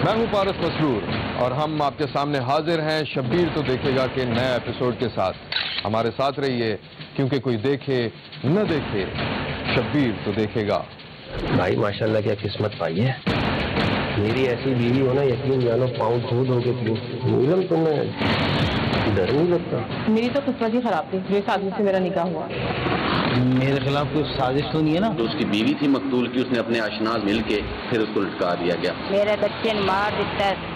मैं हूं पारस मसरूर और हम आपके सामने हाजिर हैं शब्बीर तो देखेगा के नए एपिसोड के साथ। हमारे साथ रहिए, क्योंकि कोई देखे न देखे, शब्बीर तो देखेगा। भाई माशाल्लाह क्या किस्मत पाई है। मेरी ऐसी बीवी हो ना, यकीन जानो पाँव धो धो के पीऊं। नीलम तुम्हें डर नहीं लगता? मेरी तो किस्मत ही खराब थी, जिस आदमी से मेरा निकाह हुआ। मेरे खिलाफ कोई साजिश तो नहीं है ना? तो उसकी बीवी थी मकतूल की, उसने अपने आशनाज मिलके फिर उसको लटका दिया गया। मेरे बच्चे ने मार देता है।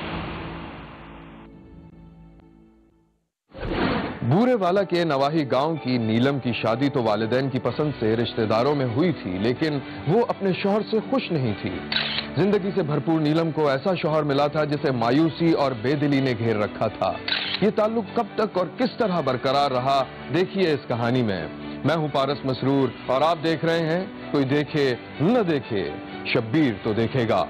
बूरेवाला के नवाही गांव की नीलम की शादी तो वालिदैन की पसंद से रिश्तेदारों में हुई थी, लेकिन वो अपने शौहर से खुश नहीं थी। जिंदगी से भरपूर नीलम को ऐसा शौहर मिला था जिसे मायूसी और बेदिली ने घेर रखा था। ये ताल्लुक कब तक और किस तरह बरकरार रहा, देखिए इस कहानी में। मैं हूं पारस मसरूर और आप देख रहे हैं कोई देखे न देखे, शब्बीर तो देखेगा।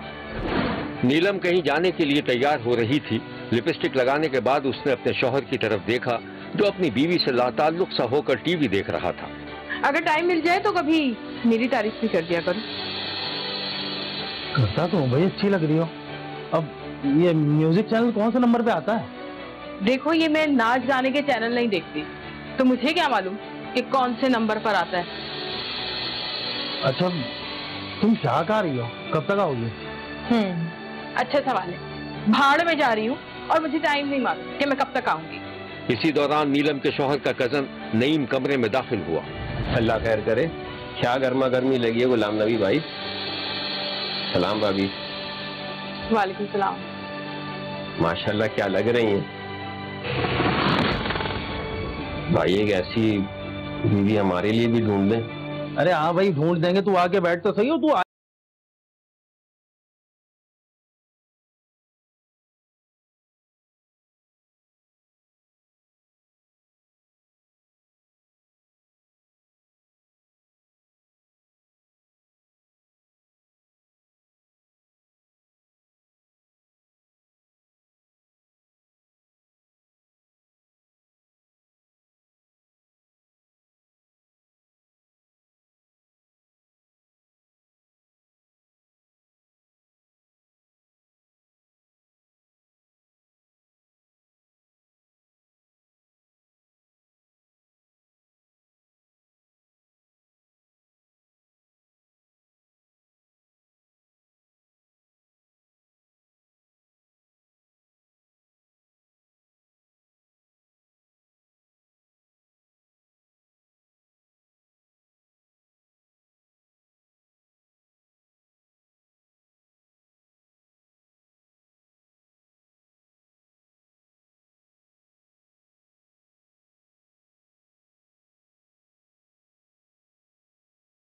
नीलम कहीं जाने के लिए तैयार हो रही थी। लिपस्टिक लगाने के बाद उसने अपने शौहर की तरफ देखा, जो अपनी बीवी से लाताल्लुक सा होकर टीवी देख रहा था। अगर टाइम मिल जाए तो कभी मेरी तारीफ भी कर दिया करो। करता तो भाई, अच्छी लग रही हो। अब ये म्यूजिक चैनल कौन से नंबर पे आता है? देखो, ये मैं नाच गाने के चैनल नहीं देखती, तो मुझे क्या मालूम कि कौन से नंबर पर आता है। अच्छा, तुम क्या कर रही हो? कब तक आओगी? अच्छा सवाल है। भाड़ में जा रही हूँ और मुझे टाइम नहीं मालूम कि मैं कब तक आऊंगी। इसी दौरान नीलम के शौहर का कजन नईम कमरे में दाखिल हुआ। अल्लाह खैर करे। क्या गर्मा गर्मी लगी है गुलाम नबी भाई? सलाम भाभी। वालेकुम सलाम। माशाल्लाह क्या लग रही हैं भाई। एक ऐसी बीवी हमारे लिए भी ढूंढ दें। अरे हाँ भाई, ढूंढ देंगे। तू आके बैठ तो सही हो। तू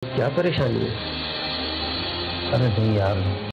क्या परेशानी है? अरे नहीं यार,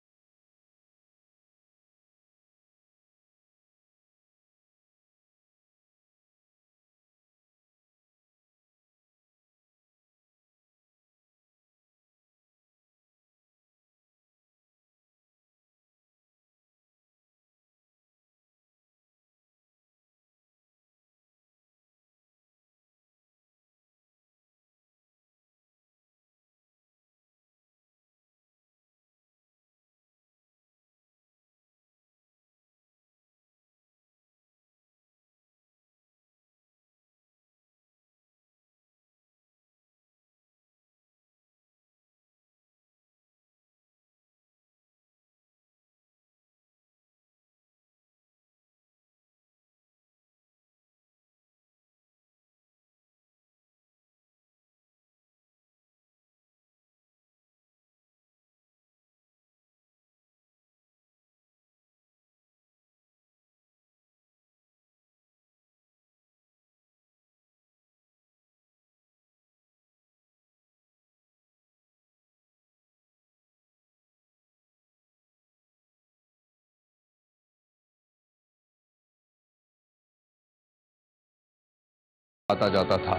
आता जाता था।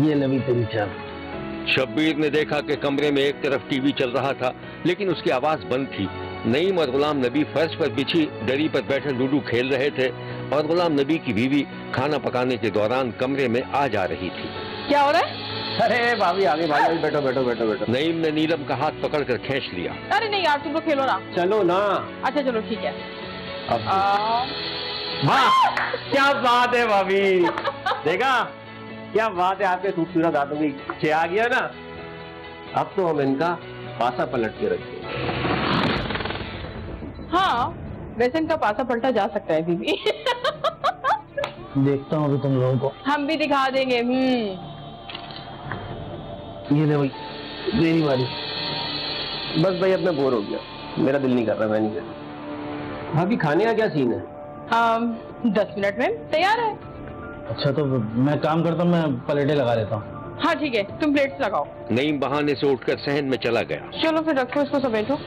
ये नबी तेरी चाल। शब्बीर ने देखा कि कमरे में एक तरफ टीवी चल रहा था, लेकिन उसकी आवाज बंद थी। नईम और गुलाम नबी फर्श पर बिछी दरी पर बैठे लूडो खेल रहे थे और गुलाम नबी की बीवी खाना पकाने के दौरान कमरे में आ जा रही थी। क्या हो रहा है? अरे भाभी आगे भाई, बैठो बैठो बैठो बैठो। नईम ने नीलम का हाथ पकड़कर खींच लिया। अरे नहीं यार, तुम लोग खेलो ना। चलो ना। अच्छा चलो ठीक है। वाह क्या बात है भाभी, देखा क्या बात है, आपके खूबसूरत हाथों की छे आ गया ना। अब तो हम इनका पासा पलट के रखें। हाँ वैसे इनका पासा पलटा जा सकता है बीबी। देखता हूँ अभी तुम लोगों को। हम भी दिखा देंगे। ये ले भाई, मेरी बारी। बस भाई अब मैं बोर हो गया, मेरा दिल नहीं कर रहा, मैं नहीं कर रहा। भाभी खाने का क्या सीन है? 10 मिनट में तैयार है। अच्छा तो मैं काम करता हूँ, मैं प्लेटें लगा लेता हूँ। हाँ ठीक है, तुम प्लेट्स लगाओ। नईम बहाने से उठकर सहन में चला गया। चलो फिर रखो इसको, समेटो।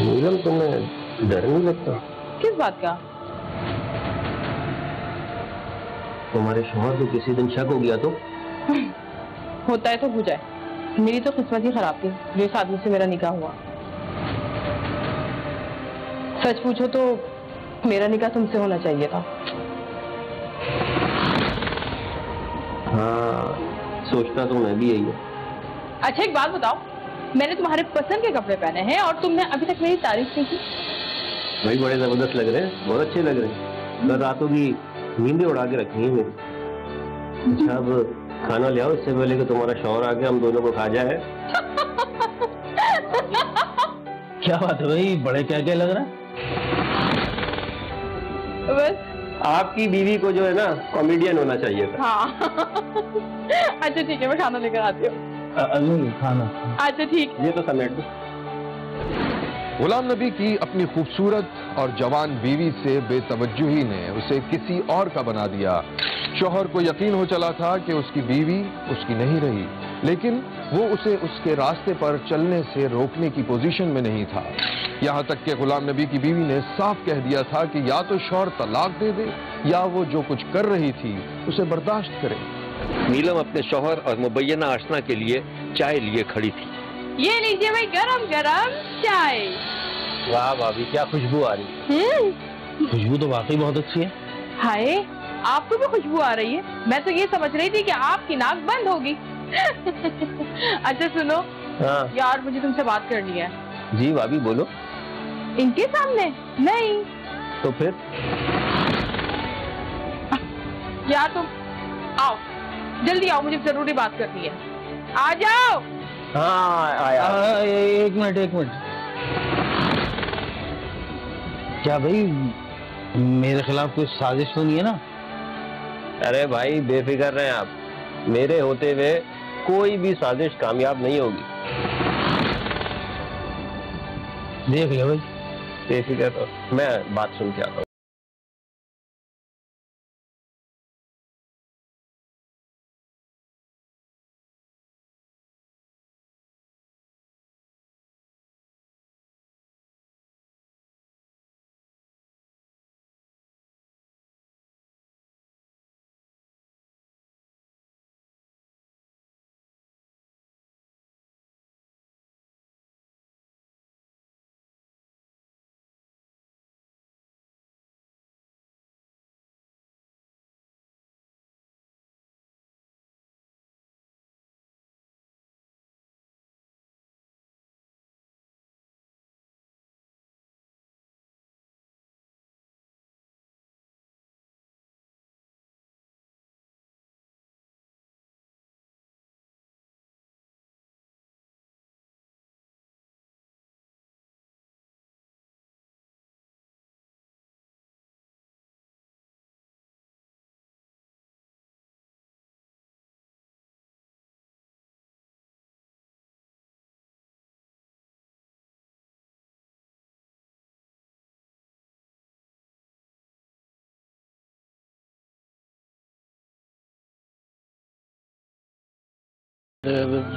नीलम तुम्हें डर नहीं लगता? किस बात का? तुम्हारे शौहर को किसी दिन शक हो गया तो? होता है तो हो जाए, मेरी तो किस्मत ही खराब थी जो इस आदमी से मेरा निकाह हुआ। सच पूछो तो मेरा निकाह तुमसे होना चाहिए था। हाँ सोचता तो मैं भी यही है। अच्छा एक बात बताओ, मैंने तुम्हारे पसंद के कपड़े पहने हैं और तुमने अभी तक मेरी तारीफ नहीं की। भाई बड़े जबरदस्त लग रहे हैं, बहुत अच्छे लग रहे हैं। कल रातों की नींदें उड़ा के रखी है मेरी। अच्छा अब खाना ले आओ, इससे पहले कि तुम्हारा शौहर आके हम दोनों को खा जाए। क्या बात है भाई, बड़े क्या क्या लग रहा है। बस आपकी बीवी को जो है ना कॉमेडियन होना चाहिए था। हाँ। अच्छा ठीक है, मैं खाना लेकर आती हूँ। नहीं खाना। अच्छा ठीक। ये तो समेट दो। गुलाम नबी की अपनी खूबसूरत और जवान बीवी से बेतवज्जुही ने उसे किसी और का बना दिया। शौहर को यकीन हो चला था कि उसकी बीवी उसकी नहीं रही, लेकिन वो उसे उसके रास्ते पर चलने से रोकने की पोजीशन में नहीं था। यहाँ तक कि गुलाम नबी की बीवी ने साफ कह दिया था कि या तो शौहर तलाक दे दे या वो जो कुछ कर रही थी उसे बर्दाश्त करे। नीलम अपने शौहर और मुबैना आशना के लिए चाय लिए खड़ी थी। ये लीजिए भाई गरम गरम चाय। वाह भाभी क्या खुशबू आ रही है। खुशबू तो वाकई बहुत अच्छी है। हाय आपको भी खुशबू आ रही है? मैं तो ये समझ रही थी कि आपकी नाक बंद होगी। अच्छा सुनो। हाँ यार मुझे तुमसे बात करनी है। जी भाभी बोलो। इनके सामने नहीं तो फिर? यार तुम आओ, जल्दी आओ, मुझे जरूरी बात करनी है। आ जाओ। हाँ आया। एक मिनट। क्या भाई मेरे खिलाफ कोई साजिश तो नहीं है ना? अरे भाई बेफिक्र रहें आप, मेरे होते हुए कोई भी साजिश कामयाब नहीं होगी। देख ले भाई। बेफिक्र रहो, मैं बात सुन के आता हूँ।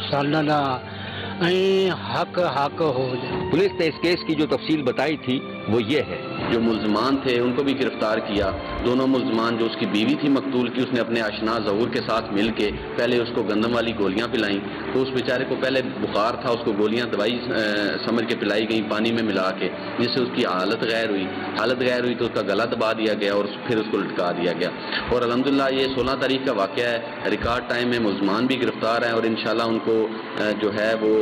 सालना हक हक हो जाए। पुलिस ने इस केस की जो तफसील बताई थी वो ये है जो मुल्जमान थे उनको भी गिरफ्तार किया। दोनों मुल्जमान, जो उसकी बीवी थी मकतूल की, उसने अपने आशना ज़हूर के साथ मिल के पहले उसको गंदम वाली गोलियां पिलाई। तो उस बेचारे को पहले बुखार था, उसको गोलियां दवाई समझ के पिलाई गई पानी में मिला के, जिससे उसकी हालत गैर हुई तो उसका गला दबा दिया गया और फिर उसको लटका दिया गया। और अल्हम्दुलिल्लाह ये 16 तारीख का वाक़या है। रिकॉर्ड टाइम में मुल्जमान भी गिरफ्तार हैं और इंशाल्लाह उनको जो है वो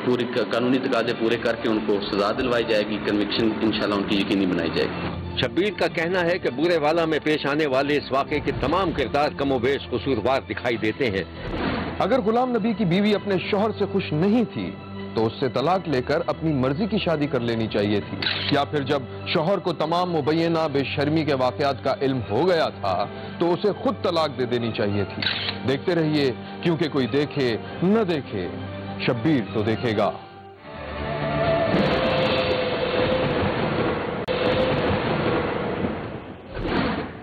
पूरी कानूनी तकाजे पूरे करके उनको सजा दिलवाई जाएगी। कन्विक्शन इंशाल्लाह उनकी यकीनी बनाई जाएगी। शब्बीर का कहना है कि बूरेवाला में पेश आने वाले इस वाक़े के तमाम किरदार कमोबेश कसूरवार दिखाई देते हैं। अगर गुलाम नबी की बीवी अपने शौहर से खुश नहीं थी तो उससे तलाक लेकर अपनी मर्जी की शादी कर लेनी चाहिए थी, या फिर जब शौहर को तमाम मुबैना बेशर्मी के वाक़यात का इल्म हो गया था तो उसे खुद तलाक दे देनी चाहिए थी। देखते रहिए, क्योंकि कोई देखे न देखे, शब्बीर तो देखेगा।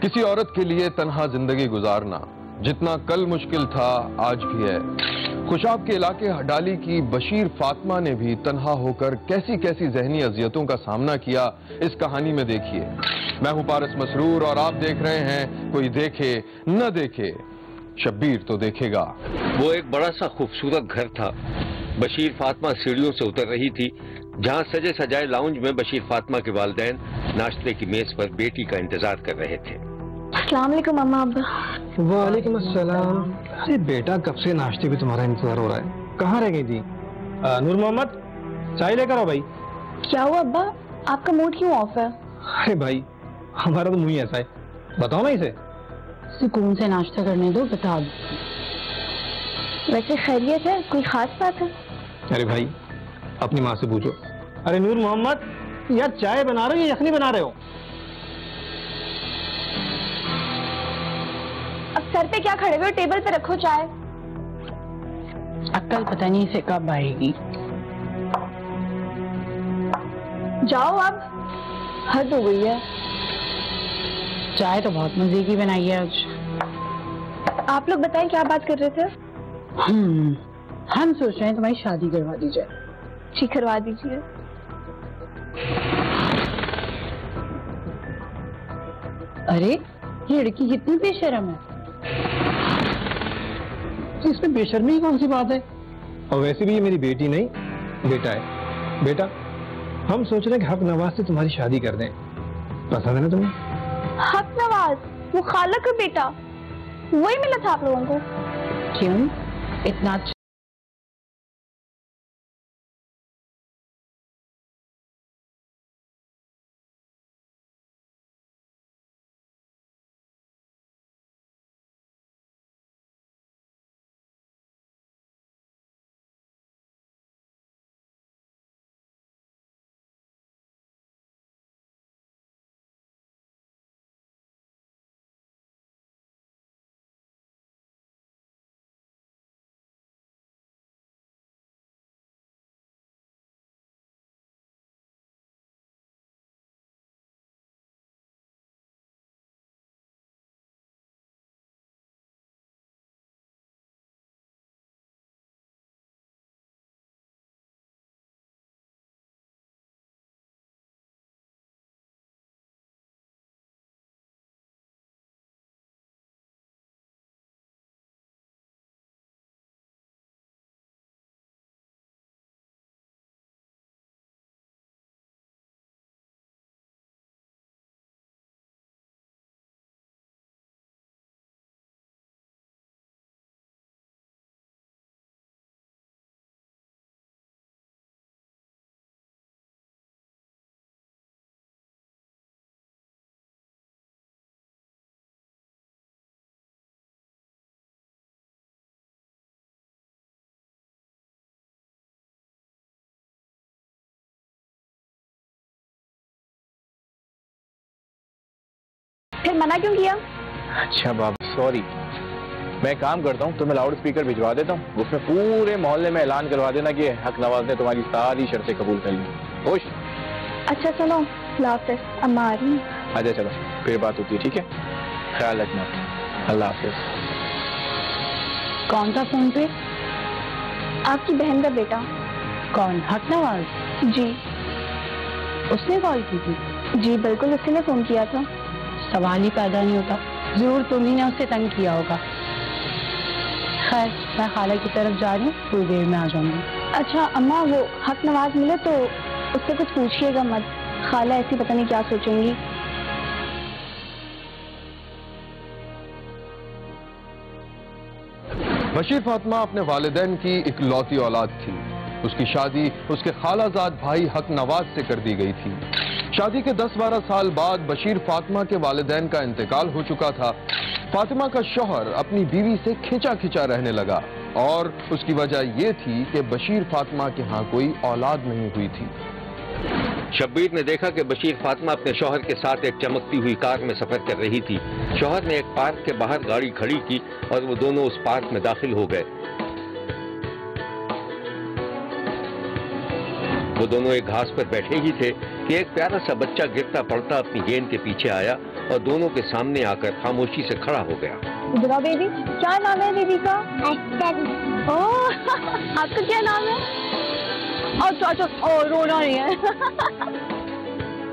किसी औरत के लिए तन्हा जिंदगी गुजारना जितना कल मुश्किल था आज भी है। खुशाब के इलाके हडाली की बशीर फातिमा ने भी तन्हा होकर कैसी कैसी जहनी अजियतों का सामना किया, इस कहानी में देखिए। मैं हूं पारस मसरूर और आप देख रहे हैं कोई देखे न देखे, शब्बीर तो देखेगा। वो एक बड़ा सा खूबसूरत घर था। बशीर फातिमा सीढ़ियों से उतर रही थी, जहां सजे सजाए लाउंज में बशीर फातिमा के वालिदैन नाश्ते की मेज पर बेटी का इंतजार कर रहे थे। अस्सलाम वालेकुम अम्मा अब्बा। वालेकुम अस्सलाम। अरे बेटा, कब से नाश्ते पे तुम्हारा इंतजार हो रहा है, कहाँ रह गई थी? नूर मोहम्मद, चाय लेकर आओ भाई। क्या हुआ अब्बा, आपका मूड क्यों ऑफ है? अरे भाई, हमारा तो मुंह ही ऐसा है, बताओ ना इसे। सुकून से नाश्ता करने दो, बता दो। वैसे खैरियत है, कोई खास बात है? अरे भाई, अपनी माँ से पूछो। अरे नूर मोहम्मद, यार चाय बना रहे हो या यखनी बना रहे हो? अब सर पे क्या खड़े हुए हो, टेबल पे रखो चाय। अक्ल पता नहीं इसे कब आएगी। जाओ अब, हद हो गई है। चाय तो बहुत मजे की बनाई है आज। आप लोग बताएं क्या बात कर रहे थे? हम सोच रहे हैं तुम्हारी शादी करवा दी जाए। ठीक, करवा दीजिए। अरे ये लड़की कितनी बेशर्म है। इसमें बेशर्मी की कौन सी बात है? और वैसे भी ये मेरी बेटी नहीं, बेटा है। बेटा, हम सोच रहे हैं कि हक नवाज से तुम्हारी शादी कर दें, पसंद है ना तुम्हें? हक नवाज, वो खाला का बेटा, वही मिला था आप लोगों को? क्यों इतना अच्छा? फिर मना क्यों किया? अच्छा बाबा, सॉरी। मैं काम करता हूँ, तुम्हें लाउड स्पीकर भिजवा देता हूँ, उसमें पूरे मोहल्ले में ऐलान करवा देना कि हक नवाज ने तुम्हारी सारी शर्तें कबूल कर ली। खुश? अच्छा सुनो, अल्लाह हाफिज़, अम्मा आ रही है। अच्छा चलो, फिर बात होती है, ठीक है? ख्याल रखना, अल्लाह हाफिज़। कौन था फोन पे? आपकी बहन का बेटा। कौन, हक नवाज? जी। उसने कॉल की थी? जी बिल्कुल, उसी ने फोन किया था। सवाल ही पैदा नहीं होता, जरूर तुम्ही ने उससे तंग किया होगा। खैर, मैं खाला की तरफ जा रही हूँ, थोड़ी देर में आ जाऊंगी। अच्छा अम्मा, वो हक नवाज मिले तो उससे कुछ पूछिएगा मत, खाला ऐसी पता नहीं क्या सोचेंगी। बशीर फातिमा अपने वालिदैन की इकलौती औलाद थी। उसकी शादी उसके खालाजाद भाई हक नवाज से कर दी गई थी। शादी के 10-12 साल बाद बशीर फातिमा के वालिदैन का इंतकाल हो चुका था। फातिमा का शौहर अपनी बीवी से खिंचा खिंचा रहने लगा और उसकी वजह यह थी कि बशीर फातिमा के यहाँ कोई औलाद नहीं हुई थी। शब्बीर ने देखा कि बशीर फातिमा अपने शौहर के साथ एक चमकती हुई कार में सफर कर रही थी। शौहर ने एक पार्क के बाहर गाड़ी खड़ी की और वो दोनों उस पार्क में दाखिल हो गए। वो दोनों एक घास पर बैठे ही थे कि एक प्यारा सा बच्चा गिरता पड़ता अपनी गेंद के पीछे आया और दोनों के सामने आकर खामोशी से खड़ा हो गया। इधर बेबी, क्या नाम है बेबी का? ओह, आपका क्या नाम है? और रोना नहीं है।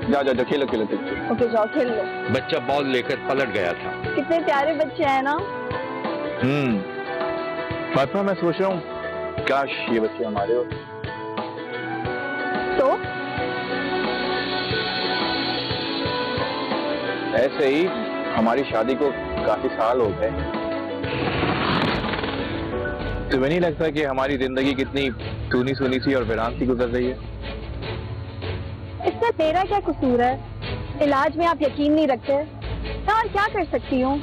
जाओ खेलो। ओके जाओ खेल लो। बच्चा बॉल लेकर पलट गया था। कितने प्यारे बच्चे हैं ना। फातिमा, मैं सोच रहा हूँ काश ये बच्चे हमारे हो। तो ऐसे ही हमारी शादी को काफी साल हो गए। तुम्हें नहीं लगता कि हमारी जिंदगी कितनी सुनी सुनी सी और वीरान सी गुजर रही है? इसमें मेरा क्या कसूर है? इलाज में आप यकीन नहीं रखते, मैं और क्या कर सकती हूँ?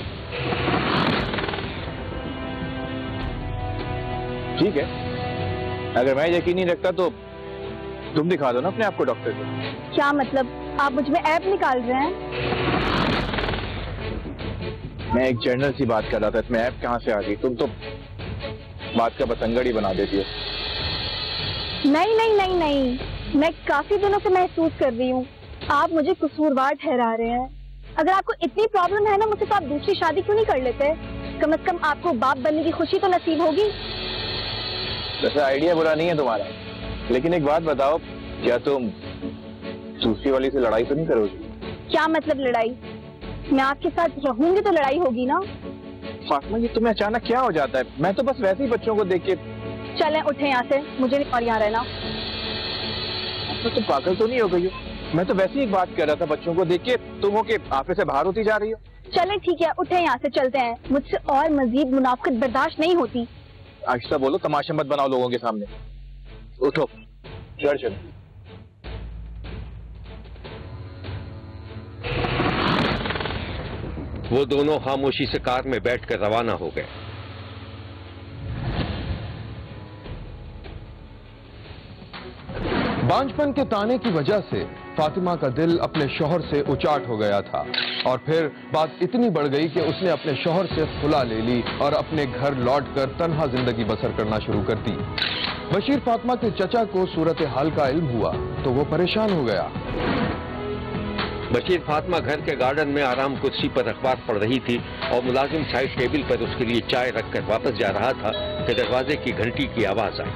ठीक है, अगर मैं यकीन नहीं रखता तो तुम दिखा दो ना अपने आप को डॉक्टर को। क्या मतलब, आप मुझ में ऐप निकाल रहे हैं? मैं एक जनरल सी बात कर रहा था, इसमें ऐप कहाँ से आ गई? तुम तो बात का बतंगड़ ही बना देती हो। नहीं, मैं काफी दिनों से महसूस कर रही हूँ आप मुझे कसूरवार ठहरा रहे हैं। अगर आपको इतनी प्रॉब्लम है ना मुझसे, तो आप दूसरी शादी क्यों नहीं कर लेते? कम से कम आपको बाप बनने की खुशी तो नसीब होगी। वैसे आइडिया बुरा नहीं है तुम्हारा, लेकिन एक बात बताओ, क्या तुम दूसरी वाली से लड़ाई तो नहीं करोगी? क्या मतलब लड़ाई? मैं आपके साथ रहूंगी तो लड़ाई होगी ना। फातिमा, ये तुम्हें अचानक क्या हो जाता है? मैं तो बस वैसे ही बच्चों को देख के। चलें उठे यहाँ से, मुझे नहीं और यहाँ रहना। तो तुम पागल तो नहीं हो गई हो? मैं तो वैसे ही एक बात कर रहा था, बच्चों को देख के तुम हो के आपे से बाहर होती जा रही हो। चलें ठीक है, उठे यहाँ से, चलते हैं। मुझसे और मजीद मुनाफिकत बर्दाश्त नहीं होती। आहिस्ता बोलो, तमाशा मत बनाओ लोगों के सामने। उठो, चल। वो दोनों खामोशी से कार में बैठकर रवाना हो गए। बांझपन के ताने की वजह से फातिमा का दिल अपने शौहर से उचाट हो गया था और फिर बात इतनी बढ़ गई कि उसने अपने शौहर से खुला ले ली और अपने घर लौटकर तन्हा जिंदगी बसर करना शुरू कर दी। बशीर फातिमा के चचा को सूरत हाल का इल्म हुआ तो वो परेशान हो गया। बशीर फातिमा घर के गार्डन में आराम कुर्सी पर अखबार पढ़ रही थी और मुलाजिम साइड टेबल पर उसके लिए चाय रखकर वापस जा रहा था कि दरवाजे की घंटी की आवाज आई।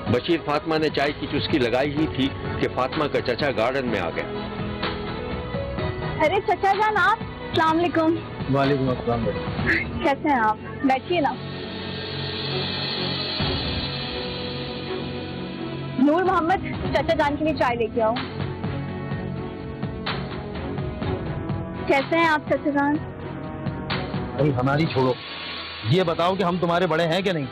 बशीर फातिमा ने चाय की चुस्की लगाई ही थी कि फातिमा का चचा गार्डन में आ गया। अरे चचा जान, आप? अस्सलाम वालेकुम। वालेकुम अस्सलाम। कैसे हैं आप? बैठिए ना। नूर मोहम्मद, चचा जान के लिए चाय लेके आओ। कैसे हैं आप चचा जान? अरे हमारी छोड़ो, ये बताओ कि हम तुम्हारे बड़े हैं कि नहीं?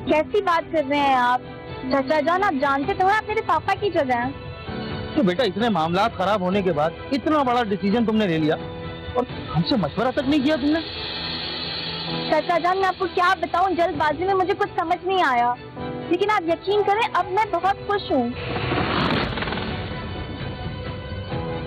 कैसी बात कर रहे हैं आप? चचा जान, आप जानते तो हैं आप मेरे पापा की जगह हैं। तो बेटा, इतने मामला खराब होने के बाद इतना बड़ा डिसीजन तुमने ले लिया और हमसे मशवरा तक नहीं किया तुमने? चचा जान, मैं आपको क्या बताऊं, जल्दबाजी में मुझे कुछ समझ नहीं आया, लेकिन आप यकीन करें अब मैं बहुत खुश हूँ।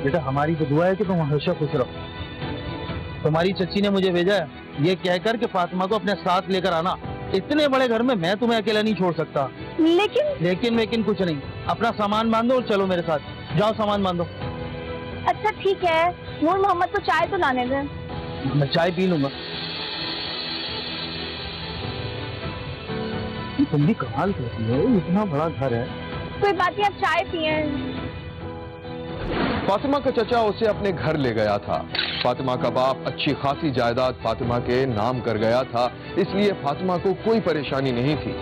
बेटा, हमारी तो दुआ है कि तुम हमेशा खुश रहो। तुम्हारी चच्ची ने मुझे भेजा है ये कहकर कि फातिमा को अपने साथ लेकर आना। इतने बड़े घर में मैं तुम्हें अकेला नहीं छोड़ सकता। लेकिन कुछ नहीं, अपना सामान बांधो और चलो मेरे साथ। जाओ सामान बांधो। अच्छा ठीक है, नूर मोहम्मद को चाय तो लाने दें। मैं चाय पी लूंगा। तुम भी कमाल करती हो, इतना बड़ा घर है कोई बात नहीं, आप चाय पिए। फातिमा का चचा उसे अपने घर ले गया था। फातिमा का बाप अच्छी खासी जायदाद फातिमा के नाम कर गया था, इसलिए फातिमा को कोई परेशानी नहीं थी।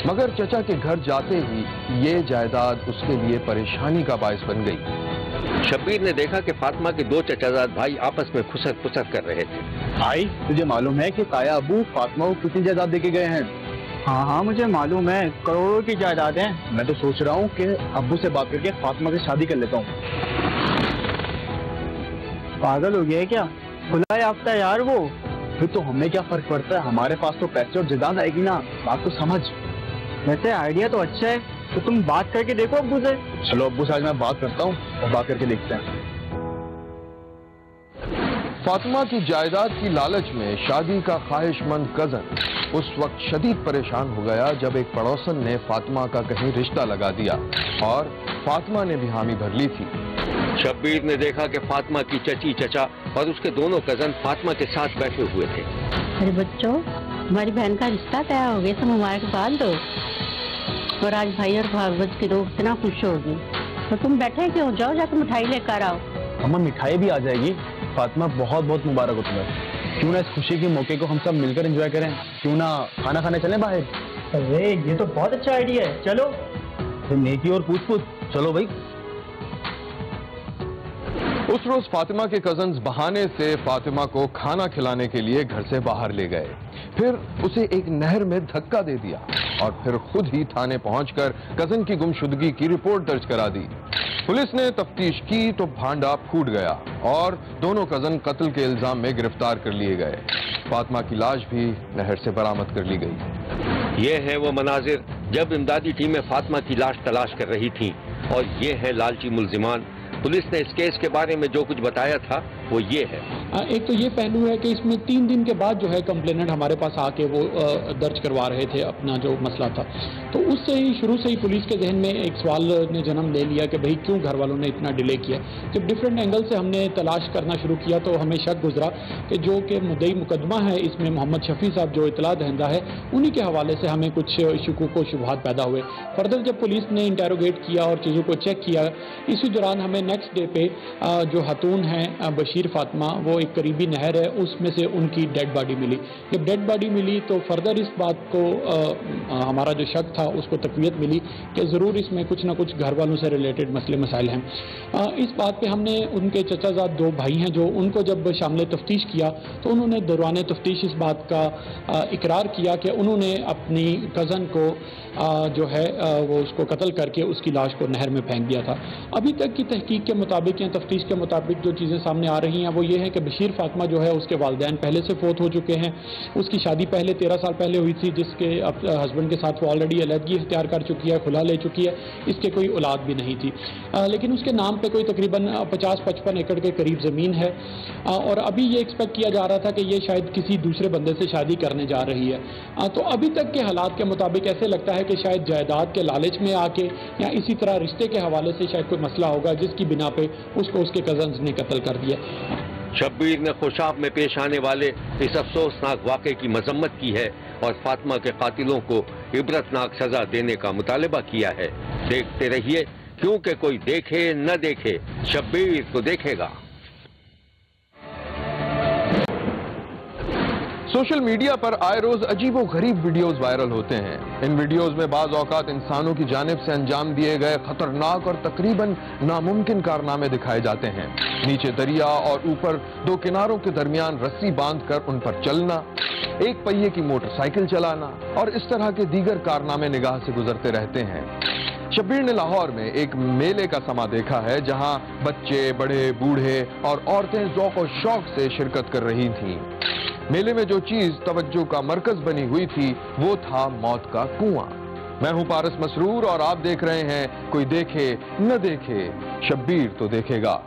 मगर चचा के घर जाते ही ये जायदाद उसके लिए परेशानी का बायस बन गई। शब्बीर ने देखा कि फातिमा के दो चचाजाद भाई आपस में खुसर पुसर कर रहे थे। भाई तुझे मालूम है कि ताया अबू फातिमा को कितनी जायदाद देके गए हैं? हाँ हाँ मुझे मालूम है, करोड़ों की जायदाद है। मैं तो सोच रहा हूँ कि अब्बू से बात करके फातिमा से शादी कर लेता हूँ। पागल हो गया है क्या? खुला याफ्ता है यार वो। फिर तो हमें क्या फर्क पड़ता है, हमारे पास तो पैसे और जायदाद आएगी ना। बात तो समझ। वैसे आइडिया तो अच्छा है, तो तुम बात करके देखो अब्बू से। चलो अब्बू से आज मैं बात करता हूँ और बात करके देखते हैं। फातिमा की जायदाद की लालच में शादी का ख्वाहिशमंद कजन उस वक्त शदीद परेशान हो गया जब एक पड़ोसन ने फातिमा का कहीं रिश्ता लगा दिया और फातिमा ने भी हामी भर ली थी। शब्बीर ने देखा कि फातिमा की चची चचा और उसके दोनों कजन फातिमा के साथ बैठे हुए थे। अरे बच्चों, हमारी बहन का रिश्ता तय हो गया, सब मुबारकबाद दो। और आज भाई और भागवत के लोग इतना खुश होगी, तो तुम बैठे क्यों? जाओ जाकर मिठाई लेकर आओ। अम्मा मिठाई भी आ जाएगी। फातिमा बहुत बहुत मुबारक हो तुम्हें। क्यों ना इस खुशी के मौके को हम सब मिलकर एंजॉय करें? क्यों ना खाना खाने चलें बाहर? अरे ये तो बहुत अच्छा आइडिया है, चलो। नेकी और पूछ चलो भाई। उस रोज फातिमा के कजन्स बहाने से फातिमा को खाना खिलाने के लिए घर से बाहर ले गए, फिर उसे एक नहर में धक्का दे दिया और फिर खुद ही थाने पहुंचकर कजन की गुमशुदगी की रिपोर्ट दर्ज करा दी। पुलिस ने तफ्तीश की तो भांडा फूट गया और दोनों कजन कत्ल के इल्जाम में गिरफ्तार कर लिए गए। फातिमा की लाश भी नहर से बरामद कर ली गई। ये है वो मनाजिर जब इमदादी टीमें फातिमा की लाश तलाश कर रही थी और ये है लालची मुल्जिमान। पुलिस ने इस केस के बारे में जो कुछ बताया था वो ये है। एक तो ये पहलू है कि इसमें 3 दिन के बाद जो है कंप्लेनेंट हमारे पास आके वो दर्ज करवा रहे थे अपना जो मसला था, तो उससे ही शुरू से ही पुलिस के जहन में एक सवाल ने जन्म ले लिया कि भाई क्यों घर वालों ने इतना डिले किया। जब डिफरेंट एंगल से हमने तलाश करना शुरू किया तो हमें शक गुजरा कि जो कि मुद्दई मुकदमा है इसमें मोहम्मद शफी साहब जो इतला दहिंदा है, उन्हीं के हवाले से हमें कुछ शकूक व शुबहात पैदा हुए। फर्दर जब पुलिस ने इंटेरोगेट किया और चीज़ों को चेक किया, इसी दौरान हमें नेक्स्ट डे पे जो खातून है बशीर फातिमा, वो एक करीबी नहर है उसमें से उनकी डेड बॉडी मिली। जब डेड बॉडी मिली तो फर्दर इस बात को हमारा जो शक था उसको तकवीत मिली कि ज़रूर इसमें कुछ ना कुछ घर वालों से रिलेटेड मसले मसाइल हैं। इस बात पे हमने उनके चचाजाद 2 भाई हैं जो उनको जब शामिल तफ्तीश किया तो उन्होंने दौरान तफ्तीश इस बात का इकरार किया कि उन्होंने अपनी कज़न को जो है वो उसको कत्ल करके उसकी लाश को नहर में फेंक दिया था। अभी तक की तहकीक के मुताबिक या तफ्तीश के मुताबिक जो चीज़ें सामने आ रही हैं वो ये है कि बशीर फातिमा जो है उसके वालिदैन पहले से फोत हो चुके हैं। उसकी शादी पहले 13 साल पहले हुई थी, जिसके हस्बैंड के साथ वो ऑलरेडी अलहदगी इख्तियार कर चुकी है, खुला ले चुकी है, इसके कोई औलाद भी नहीं थी। लेकिन उसके नाम पे कोई तकरीबन 50-55 एकड़ के करीब ज़मीन है और अभी ये एक्सपेक्ट किया जा रहा था कि ये शायद किसी दूसरे बंदे से शादी करने जा रही है। तो अभी तक के हालात के मुताबिक ऐसे लगता है कि शायद जायदाद के लालच में आके या इसी तरह रिश्ते के हवाले से शायद कोई मसला होगा जिसकी बिना पे उसको उसके कजन्स ने कत्ल कर दिया। शब्बीर ने खुशाब में पेश आने वाले इस अफसोसनाक वाक़े की मजम्मत की है और फातिमा के कातिलों को इबरतनाक सजा देने का मुतालबा किया है। देखते रहिए, क्योंकि कोई देखे न देखे, शब्बीर तो देखेगा। सोशल मीडिया पर आए रोज अजीबो गरीब वीडियोस वायरल होते हैं। इन वीडियोस में बाज औकात इंसानों की जानिब से अंजाम दिए गए खतरनाक और तकरीबन नामुमकिन कारनामे दिखाए जाते हैं। नीचे दरिया और ऊपर 2 किनारों के दरमियान रस्सी बांधकर उन पर चलना, एक पहिए की मोटरसाइकिल चलाना और इस तरह के दीगर कारनामे निगाह से गुजरते रहते हैं। शब्बीर ने लाहौर में एक मेले का समा देखा है जहां बच्चे, बड़े, बूढ़े और औरतें ज़ौक़ और शौक से शिरकत कर रही थीं। मेले में जो चीज तवज्जो का मरकज बनी हुई थी वो था मौत का कुआं। मैं हूं पारस मसरूर और आप देख रहे हैं कोई देखे न देखे, शब्बीर तो देखेगा।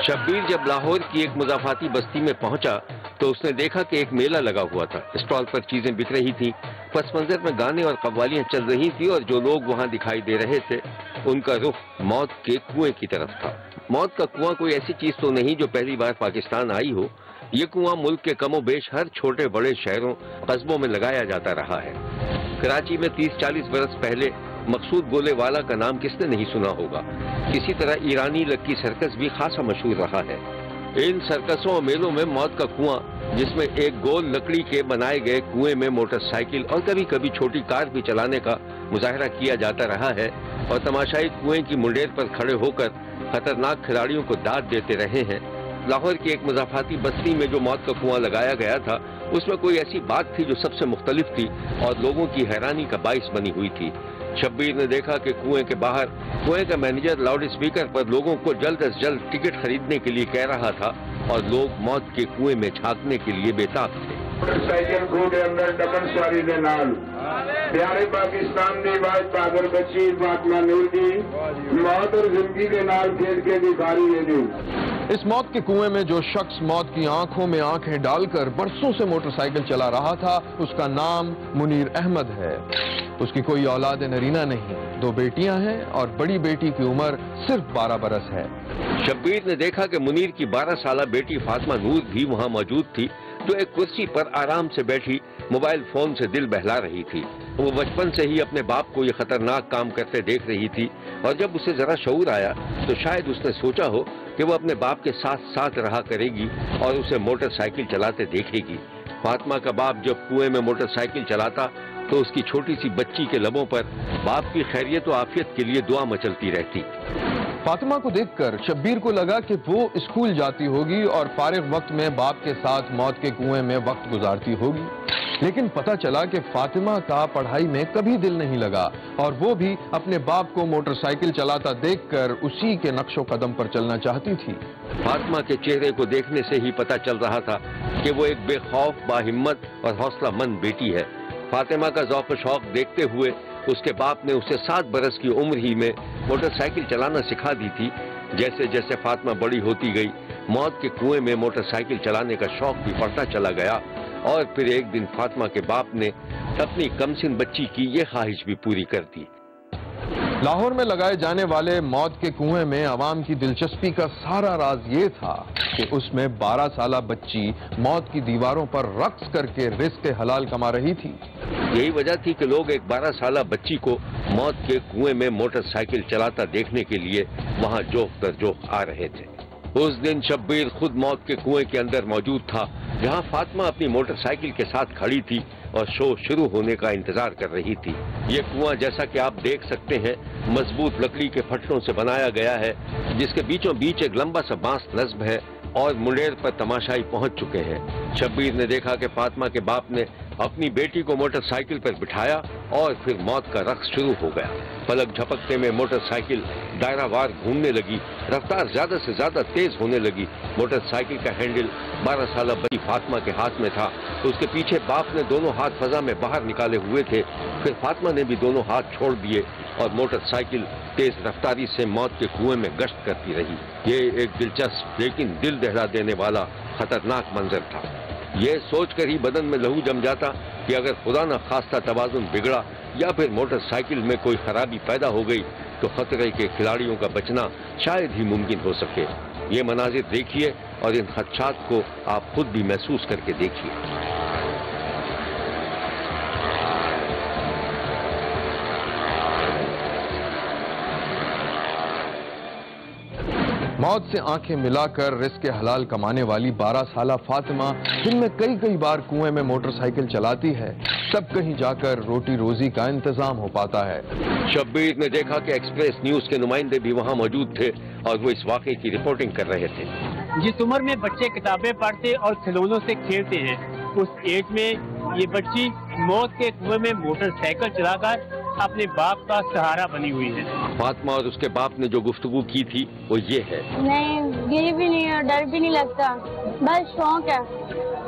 शब्बीर जब लाहौर की एक मुजाफाती बस्ती में पहुंचा तो उसने देखा कि एक मेला लगा हुआ था। स्टॉल पर चीजें बिक रही थी। पस मंजर में गाने और कव्वालियां चल रही थी और जो लोग वहां दिखाई दे रहे थे उनका रुख मौत के कुएं की तरफ था। मौत का कुआं कोई ऐसी चीज तो नहीं जो पहली बार पाकिस्तान आई हो। ये कुआं मुल्क के कमोबेश हर छोटे बड़े शहरों कस्बों में लगाया जाता रहा है। कराची में 30-40 बरस पहले मकसूद गोलेवाला का नाम किसने नहीं सुना होगा। इसी तरह ईरानी लक्की सर्कस भी खासा मशहूर रहा है। इन सर्कसों और मेलों में मौत का कुआं, जिसमें एक गोल लकड़ी के बनाए गए कुएं में मोटरसाइकिल और कभी कभी छोटी कार भी चलाने का मुजाहरा किया जाता रहा है और तमाशाई कुएं की मुंडेर पर खड़े होकर खतरनाक खिलाड़ियों को दाद देते रहे हैं। लाहौर की एक मुजाफाती बस्ती में जो मौत का कुआं लगाया गया था उसमें कोई ऐसी बात थी जो सबसे मुख्तलिफ थी और लोगों की हैरानी का बाइस बनी हुई थी। शब्बीर ने देखा कि कुएं के बाहर कुएं का मैनेजर लाउड स्पीकर पर लोगों को जल्द से जल्द टिकट खरीदने के लिए कह रहा था और लोग मौत के कुएं में झांकने के लिए बेताब थे। मोटरसाइकिल खू के अंदर दमन सवारी के नाल प्यारे पाकिस्तान की बात पागल बच्ची फातिमा नूर की मौत और जिंदगी के नाल खेल के दिखाई है दी। इस मौत के कुएं में जो शख्स मौत की आंखों में आंखें डालकर बरसों से मोटरसाइकिल चला रहा था उसका नाम मुनीर अहमद है। उसकी कोई औलाद नरीना नहीं, 2 बेटियां हैं और बड़ी बेटी की उम्र सिर्फ 12 बरस है। शब्बीर ने देखा कि मुनीर की 12 साला बेटी फातिमा नूर भी वहां मौजूद थी, जो एक कुर्सी पर आराम से बैठी मोबाइल फोन से दिल बहला रही थी। वो बचपन से ही अपने बाप को ये खतरनाक काम करते देख रही थी और जब उसे जरा शऊर आया तो शायद उसने सोचा हो कि वो अपने बाप के साथ साथ रहा करेगी और उसे मोटरसाइकिल चलाते देखेगी। फातिमा का बाप जब कुएं में मोटरसाइकिल चलाता तो उसकी छोटी सी बच्ची के लबों पर बाप की खैरियत और आफियत के लिए दुआ मचलती रहती। फातिमा को देखकर शब्बीर को लगा कि वो स्कूल जाती होगी और फारिग वक्त में बाप के साथ मौत के कुएं में वक्त गुजारती होगी, लेकिन पता चला कि फातिमा का पढ़ाई में कभी दिल नहीं लगा और वो भी अपने बाप को मोटरसाइकिल चलाता देखकर उसी के नक्शो कदम पर चलना चाहती थी। फातिमा के चेहरे को देखने से ही पता चल रहा था कि वो एक बेखौफ, बाहिम्मत और हौसलामंद बेटी है। फातिमा का ज़ौक़ शौक देखते हुए उसके बाप ने उसे 7 बरस की उम्र ही में मोटरसाइकिल चलाना सिखा दी थी। जैसे जैसे फातिमा बड़ी होती गई, मौत के कुएं में मोटरसाइकिल चलाने का शौक भी बढ़ता चला गया और फिर एक दिन फातिमा के बाप ने अपनी कमसिन बच्ची की ये ख्वाहिश भी पूरी कर दी। लाहौर में लगाए जाने वाले मौत के कुएं में अवाम की दिलचस्पी का सारा राज ये था कि उसमें 12 साला बच्ची मौत की दीवारों पर रक्स करके रिज़्क़ हलाल कमा रही थी। यही वजह थी कि लोग एक 12 साला बच्ची को मौत के कुएं में मोटरसाइकिल चलाता देखने के लिए वहां जोख दर जोख आ रहे थे। उस दिन शब्बीर खुद मौत के कुएं के अंदर मौजूद था, जहां फातिमा अपनी मोटरसाइकिल के साथ खड़ी थी और शो शुरू होने का इंतजार कर रही थी। ये कुआं, जैसा कि आप देख सकते हैं, मजबूत लकड़ी के फटलों से बनाया गया है, जिसके बीचों बीच एक लंबा सा बांस नस्ब है और मुंडेर पर तमाशाई पहुंच चुके हैं। शब्बीर ने देखा कि फातिमा के बाप ने अपनी बेटी को मोटरसाइकिल पर बिठाया और फिर मौत का रक्स शुरू हो गया। पलक झपकते में मोटरसाइकिल दायरावार घूमने लगी, रफ्तार ज्यादा से ज्यादा तेज होने लगी। मोटरसाइकिल का हैंडल 12 साला बच्ची फातिमा के हाथ में था। उसके पीछे बाप ने दोनों हाथ फजा में बाहर निकाले हुए थे। फिर फातिमा ने भी दोनों हाथ छोड़ दिए और मोटरसाइकिल तेज रफ्तारी से मौत के कुएं में गश्त करती रही। ये एक दिलचस्प लेकिन दिल दहला देने वाला खतरनाक मंजर था। ये सोचकर ही बदन में लहू जम जाता कि अगर खुदा न खास्ता तवाज़ुन बिगड़ा या फिर मोटरसाइकिल में कोई खराबी पैदा हो गई तो खतरे के खिलाड़ियों का बचना शायद ही मुमकिन हो सके। ये मनाजिर देखिए और इन खदशात को आप खुद भी महसूस करके देखिए। मौत से आंखें मिलाकर रिज़्क़ हलाल कमाने वाली 12 साला फातिमा दिन में कई बार कुएं में मोटरसाइकिल चलाती है, तब कहीं जाकर रोटी रोजी का इंतजाम हो पाता है। शब्बीर ने देखा कि एक्सप्रेस न्यूज के नुमाइंदे भी वहां मौजूद थे और वो इस वाकये की रिपोर्टिंग कर रहे थे। जिस उम्र में बच्चे किताबें पढ़ते और खिलौनों से खेलते हैं, उस एज में ये बच्ची मौत के कुएं में मोटरसाइकिल चलाकर अपने बाप का सहारा बनी हुई है। फातिमा और उसके बाप ने जो गुफ्तगू की थी वो ये है। नहीं, गिरी भी नहीं और डर भी नहीं लगता, बस शौक है।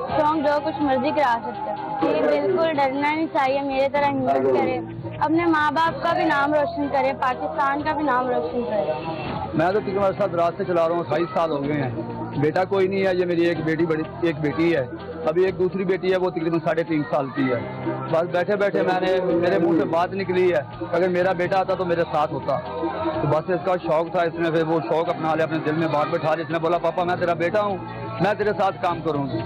शौक जो कुछ मर्जी करा सकता है। ये बिल्कुल डरना नहीं चाहिए, मेरे तरह हिम्मत करे, अपने माँ बाप का भी नाम रोशन करे, पाकिस्तान का भी नाम रोशन करे। मैं तो तुम्हारे साथ रात से चला रहा हूँ, 28 साल हो गए हैं। बेटा कोई नहीं है, ये मेरी एक बेटी है। अभी एक दूसरी बेटी है, वो तकरीबन 3.5 साल की है। बस बैठे बैठे मेरे मुंह से बात निकली है, अगर मेरा बेटा आता तो मेरे साथ होता। तो बस इसका शौक था, इसने फिर वो शौक अपना लिया, अपने दिल में बात बैठा ली। इसने बोला पापा मैं तेरा बेटा हूँ, मैं तेरे साथ काम करूँगी।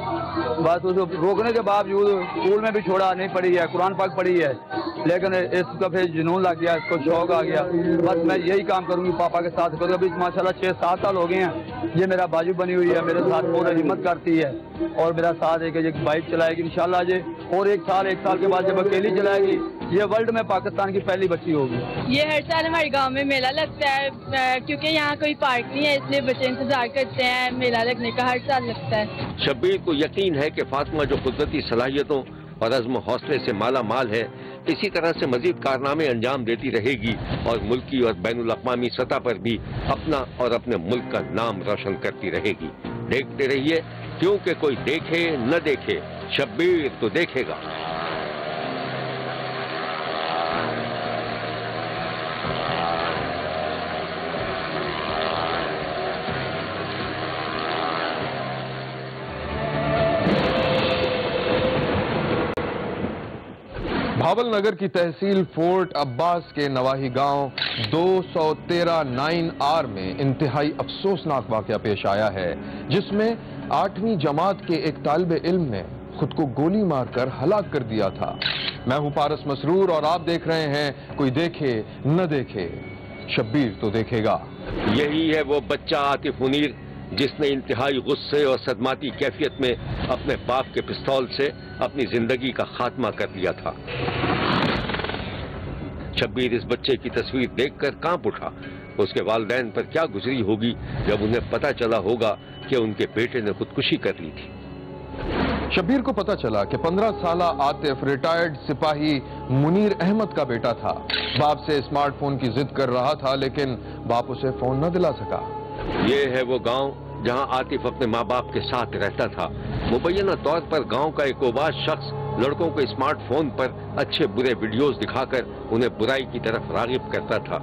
बस उसको रोकने के बावजूद स्कूल में भी छोड़ा, नहीं पढ़ी है, कुरान पाक पढ़ी है, लेकिन इसका फिर जुनून लग गया, इसको शौक आ गया। बस मैं यही काम करूँगी, पापा के साथ करूँगी। अभी माशाल्लाह 6-7 साल हो गए हैं, ये मेरा बाजू बनी हुई है, मेरे साथ पूरा हिम्मत करती है और मेरा साथ एक बाइक चलाएगी इंशाल्लाह जी। और एक साल के बाद जब अकेली चलाएगी, ये वर्ल्ड में पाकिस्तान की पहली बच्ची होगी। ये हर साल हमारे गांव में मेला लगता है, क्योंकि यहाँ कोई पार्क नहीं है, इसलिए बच्चे इंतजार करते हैं मेला लगने का, हर साल लगता है। शब्बीर को यकीन है कि फातिमा जो कुदरती सलाहियतों और अज़्म हौसले से माला माल है, इसी तरह से मजीद कारनामे अंजाम देती रहेगी और मुल्की और बैनुल अक़वामी सतह पर भी अपना और अपने मुल्क का नाम रोशन करती रहेगी। देखते रहिए, क्योंकि कोई देखे न देखे, शब्बीर तो देखेगा। भावल नगर की तहसील फोर्ट अब्बास के नवाही गांव 213-9R में इंतहाई अफसोसनाक वाकया पेश आया है, जिसमें 8वीं जमात के एक तालिब इल्म ने खुद को गोली मारकर हलाक कर दिया था। मैं हूं पारस मसरूर और आप देख रहे हैं कोई देखे न देखे, शब्बीर तो देखेगा। यही है वो बच्चा आतिफ मुनीर जिसने इंतहाई गुस्से और सदमाती कैफियत में अपने बाप के पिस्तौल से अपनी जिंदगी का खात्मा कर दिया था। शब्बीर इस बच्चे की तस्वीर देखकर कांप उठा। उसके वालिदैन पर क्या गुजरी होगी जब उन्हें पता चला होगा कि उनके बेटे ने खुदकुशी कर ली थी। शब्बीर को पता चला कि 15 साला आतिफ रिटायर्ड सिपाही मुनीर अहमद का बेटा था। बाप से स्मार्टफोन की जिद कर रहा था, लेकिन बाप उसे फोन न दिला सका। ये है वो गांव जहां आतिफ अपने माँ बाप के साथ रहता था। मुबैना तौर पर गांव का एक ओबाज शख्स लड़कों को स्मार्टफोन पर अच्छे बुरे वीडियोस दिखाकर उन्हें बुराई की तरफ रागिब करता था।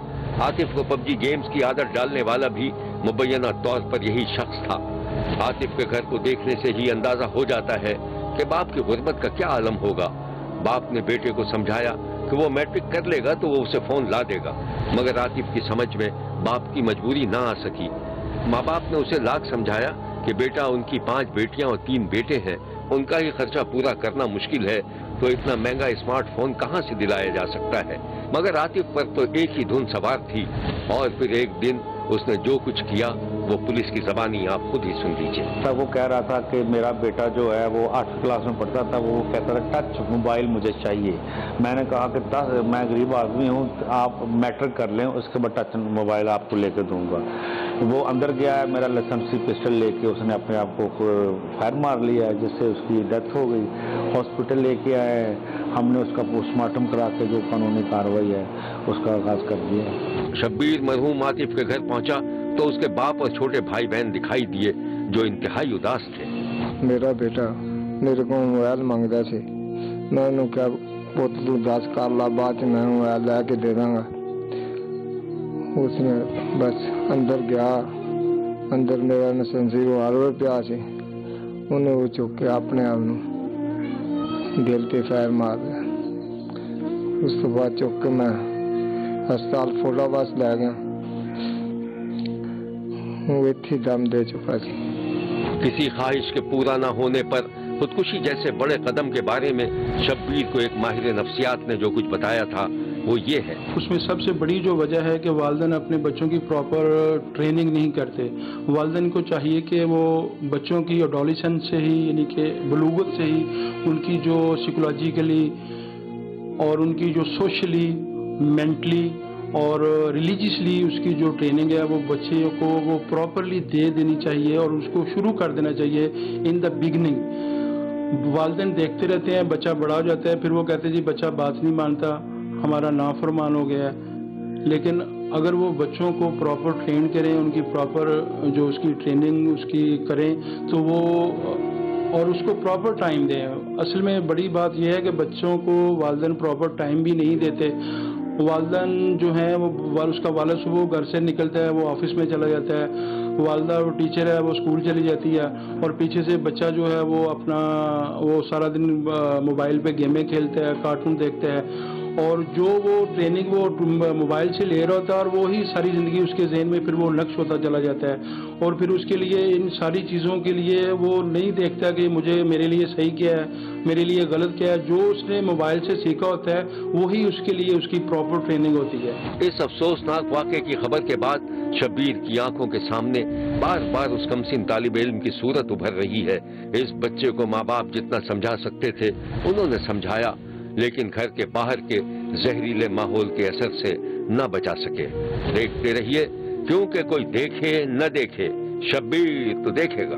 आतिफ को पबजी गेम्स की आदत डालने वाला भी मुबैना तौर पर यही शख्स था। आतिफ के घर को देखने से ही अंदाजा हो जाता है कि बाप की गुर्बत का क्या आलम होगा। बाप ने बेटे को समझाया कि वो मैट्रिक कर लेगा तो वो उसे फोन ला देगा, मगर आतिफ की समझ में बाप की मजबूरी ना आ सकी। माँ बाप ने उसे लाख समझाया कि बेटा, उनकी 5 बेटियां और 3 बेटे हैं, उनका ही खर्चा पूरा करना मुश्किल है, तो इतना महंगा स्मार्टफोन कहाँ से दिलाया जा सकता है। मगर आतिफ पर तो एक ही धुन सवार थी और फिर एक दिन उसने जो कुछ किया वो पुलिस की ज़बानी आप खुद ही सुन लीजिए। वो कह रहा था कि मेरा बेटा जो है वो 8वीं क्लास में पढ़ता था, वो कहता था टच मोबाइल मुझे चाहिए। मैंने कहा कि मैं गरीब आदमी हूँ, आप मैट्रिक कर लें, उसके बाद टच मोबाइल आपको लेकर दूंगा। वो अंदर गया है, मेरा लाइसेंसी पिस्टल लेके उसने अपने आप को फायर मार लिया, जिससे उसकी डेथ हो गई। हॉस्पिटल लेके आए, हमने उसका पोस्टमार्टम करा के जो कानूनी कार्रवाई है उसका आगाज कर दिया। शब्बीर मरहूम आतिफ के घर पहुंचा तो उसके बाप और छोटे भाई बहन दिखाई दिए जो इंतहाई उदास थे। मेरा बेटा मेरे को मोबाइल मांगता थे, मैं उन्होंने क्या पुत्र 10 कर ला, बाद मैं मोबाइल लैके दे दूंगा। उसने बस अंदर गया, अंदर मेरा लाइसेंसी वो हार्डवेयर पिया से उन्हें वो चुक के अपने आप दिल पे फायर मार दिया। उस तो बाद चुक के मैं अस्पताल फुलाबाद लै गया, वो इतनी दम दे चुका थी। किसी ख्वाहिश के पूरा न होने पर खुदकुशी जैसे बड़े कदम के बारे में शब्बीर को एक माहिर नफ्सियात ने जो कुछ बताया था वो ये है। उसमें सबसे बड़ी जो वजह है कि वालिदैन अपने बच्चों की प्रॉपर ट्रेनिंग नहीं करते। वालिदैन को चाहिए कि वो बच्चों की एडोलेसेंस से ही, यानी कि बलूगत से ही उनकी जो साइकोलॉजिकली और उनकी जो सोशली, मेंटली और रिलीजियसली उसकी जो ट्रेनिंग है वो बच्चे को वो प्रॉपरली दे देनी चाहिए और उसको शुरू कर देना चाहिए इन द बिगनिंग। वालिदैन देखते रहते हैं, बच्चा बड़ा हो जाता है, फिर वो कहते हैं जी बच्चा बात नहीं मानता, हमारा नाफरमान हो गया है। लेकिन अगर वो बच्चों को प्रॉपर ट्रेन करें, उनकी प्रॉपर जो उसकी ट्रेनिंग उसकी करें तो वो और उसको प्रॉपर टाइम दें। असल में बड़ी बात यह है कि बच्चों को वालिदैन प्रॉपर टाइम भी नहीं देते। वालिदैन जो है वो उसका वालिद सुबह घर से निकलता है, वो ऑफिस में चला जाता है, वालदा वो टीचर है वो स्कूल चली जाती है और पीछे से बच्चा जो है वो अपना वो सारा दिन मोबाइल पे गेमें खेलते हैं, कार्टून देखते हैं और जो वो ट्रेनिंग वो मोबाइल से ले रहा होता है और वो ही सारी ज़िंदगी उसके जहन में फिर वो नक्श होता चला जाता है और फिर उसके लिए इन सारी चीज़ों के लिए वो नहीं देखता कि मुझे मेरे लिए सही क्या है, मेरे लिए गलत क्या है। जो उसने मोबाइल से सीखा होता है वही उसके लिए उसकी प्रॉपर ट्रेनिंग होती है। इस अफसोसनाक वाक़े की खबर के बाद शब्बीर की आंखों के सामने बार बार उस कमसिन तालिब इल्म की सूरत उभर रही है। इस बच्चे को माँ बाप जितना समझा सकते थे उन्होंने समझाया, लेकिन घर के बाहर के जहरीले माहौल के असर से न बचा सके। देखते रहिए, क्योंकि कोई देखे न देखे शब्बीर तो देखेगा।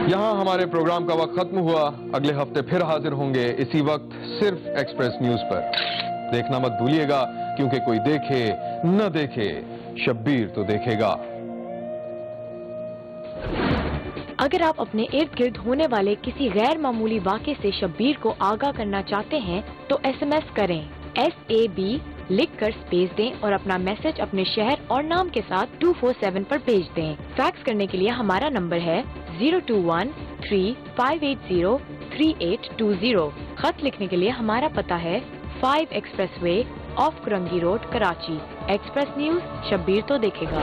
यहाँ हमारे प्रोग्राम का वक्त खत्म हुआ। अगले हफ्ते फिर हाजिर होंगे इसी वक्त सिर्फ एक्सप्रेस न्यूज पर। देखना मत भूलिएगा, क्योंकि कोई देखे न देखे शब्बीर तो देखेगा। अगर आप अपने इर्द गिर्द होने वाले किसी गैर मामूली वाक़े से शब्बीर को आगाह करना चाहते हैं तो SMS करें SAB लिखकर स्पेस दें और अपना मैसेज अपने शहर और नाम के साथ 247 पर भेज दें। फैक्स करने के लिए हमारा नंबर है 021-3580-3820। खत लिखने के लिए हमारा पता है 5 express way of Korangi road, Karachi. Express news Shabbir तो देखेगा।